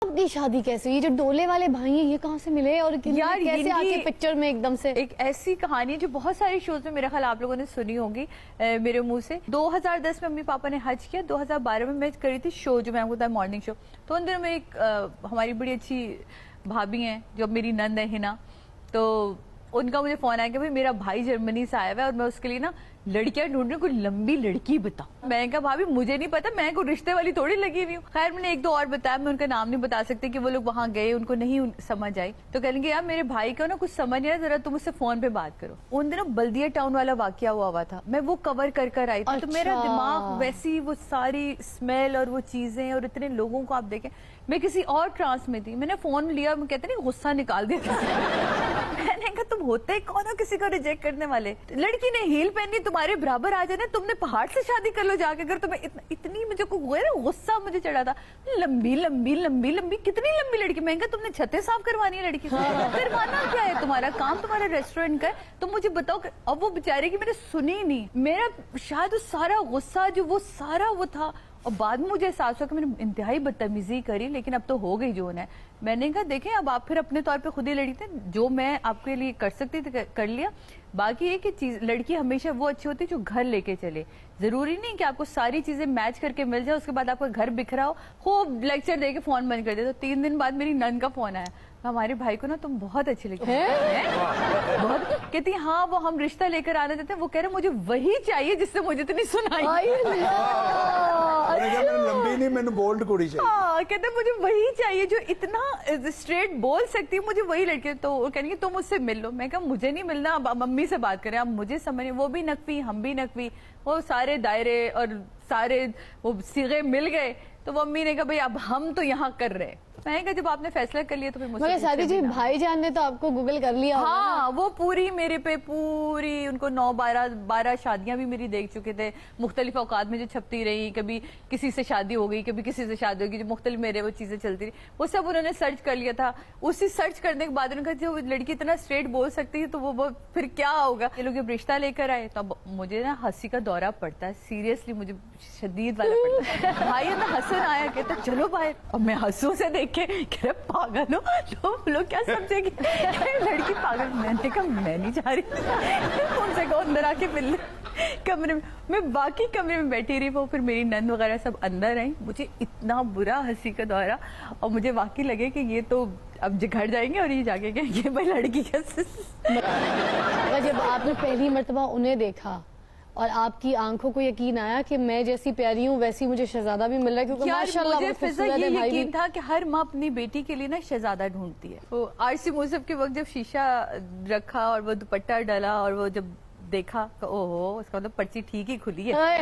आपकी शादी कैसे हुई? ये जो डोले वाले भाई हैं ये कहाँ से मिले और यार कैसे आके पिक्चर में एकदम से? एक ऐसी कहानी है जो बहुत सारे शोज में मेरा ख्याल आप लोगों ने सुनी होगी मेरे मुंह से। 2010 में मम्मी पापा ने हज किया, 2012 में मैं करी थी शो जो मैं आपको बताया मॉर्निंग शो। तो उन दिनों मेरी हमारी बड़ी अच्छी भाभी हैं जो मेरी नंद है हिना, तो उनका मुझे फोन आया कि भाई मेरा भाई जर्मनी से आया हुआ है और मैं उसके लिए ना लड़कियां ढूंढ रही हूँ, कोई लंबी लड़की बताओ। मैं कहा भाभी मुझे नहीं पता, मैं कोई रिश्ते वाली थोड़ी लगी हुई हूँ। खैर मैंने एक दो और बताया, मैं उनका नाम नहीं बता सकती कि वो लोग वहां गए उनको नहीं समझ आई। तो कहेंगे यार मेरे भाई को ना कुछ समझ नहीं आया, जरा तुम उससे फोन पे बात करो। उन दिनों बल्दिया टाउन वाला वाकया हुआ था, मैं वो कवर कर आई थी। तो मेरा दिमाग वैसी वो सारी स्मेल और वो चीजें और इतने लोगों को आप देखें, मैं किसी और ट्रांस में थी। मैंने फोन लिया, मैं कहते नहीं गुस्सा निकाल दिया मैंने कहा तुम होते कौन हो किसी को रिजेक्ट करने वाले? लड़की ने हील पहनी तुम्हारे बराबर आ जाए, तुमने पहाड़ से शादी कर लो जाके। अगर तुम्हें इतनी मुझे गुस्सा मुझे चढ़ा था, लंबी लंबी लंबी लंबी कितनी लंबी लड़की। मैं कहा तुमने छतें साफ करवानी है लड़की को? करवाना क्या है तुम्हारा काम, तुम्हारा रेस्टोरेंट का है, तो मुझे बताओ। अब वो बेचारे की मैंने सुनी नहीं, मेरा शायद वो सारा गुस्सा जो वो सारा वो था। और बाद में मुझे एहसास हुआ कि मैंने इंतहाई बदतमीजी करी, लेकिन अब तो हो गई जो है। मैंने कहा देखें अब आप फिर अपने तौर पे खुद ही लड़ी थे, जो मैं आपके लिए कर सकती थी कर लिया। बाकी एक चीज, लड़की हमेशा वो अच्छी होती है जो घर लेके चले। जरूरी नहीं कि आपको सारी चीजें मैच करके मिल जाए, उसके बाद आपका घर बिखरा हो खूब लेक्चर दे के फोन बंद कर दे। तो 3 दिन बाद मेरी नंद का फोन आया, हमारे भाई को ना तुम बहुत अच्छी लगी है? बहुत कहती हाँ वो हम रिश्ता लेकर आने देते हैं, वो कह रहे मुझे वही चाहिए जिससे मुझे इतनी सुनाई। लंबी नहीं मैंने बोल्ड कुड़ी चाहिए। हाँ कहते मुझे वही चाहिए जो इतना स्ट्रेट बोल सकती है, मुझे वही लड़की। तो वो कहेंगे तुम मुझसे मिल लो। मैं कहा मुझे नहीं मिलना, अब मम्मी से बात करें, अब मुझे समझ। वो भी नकवी हम भी नकवी, वो सारे दायरे और सारे वो सीगे मिल गए। तो मम्मी ने कहा भाई अब हम तो यहाँ कर रहे हैं। मैं कहा जब आपने फैसला कर लिया तो फिर मुझे शादी जी भाईजान ने तो आपको गूगल कर लिया। हाँ वो पूरी मेरे पे पूरी, उनको 9-12 शादियां भी मेरी देख चुके थे मुख्तलिफ औकात में जो छपती रही। कभी किसी से शादी हो गई, कभी किसी से शादी होगी, जो मुख्तलिफ मेरे वो चीजें चलती रही, वो सब उन्होंने सर्च कर लिया था। उसी सर्च करने के बाद उन्होंने कहा जो लड़की इतना स्ट्रेट बोल सकती है तो वो फिर क्या होगा। ये लोग जब रिश्ता लेकर आए तो मुझे ना हंसी का दौरा पड़ता है, सीरियसली मुझे शदीद वाला पड़ता है। भाई ना हसन आया, कहता चलो बाहर। अब मैं हंसू से देख के कह रहे पागल हो तो लोग क्या समझेंगे लड़की पागल। मैंने कहा मैं नहीं जा रही, उनसे कहो अंदर आके मिल ले कमरे में। मैं बाकी कमरे में बैठी रही, वो फिर मेरी नंद वगैरह सब अंदर आई। मुझे इतना बुरा हंसी का दौरा, और मुझे वाकई लगे कि ये तो अब घर जाएंगे और ये जाके कहेंगे भाई लड़की कैसे। जब आपने पहली मर्तबा उन्हें देखा और आपकी आंखों को यकीन आया कि मैं जैसी प्यारी हूँ वैसी मुझे शहजादा भी मिल रहा है, क्योंकि माशाल्लाह मुझे फिजा ये यकीन था कि हर माँ अपनी बेटी के लिए ना शहजादा ढूंढती है। तो आरसी मूसफ के वक्त जब शीशा रखा और वो दुपट्टा डाला और वो जब देखा, ओहो उसका मतलब पर्ची ठीक ही खुली है।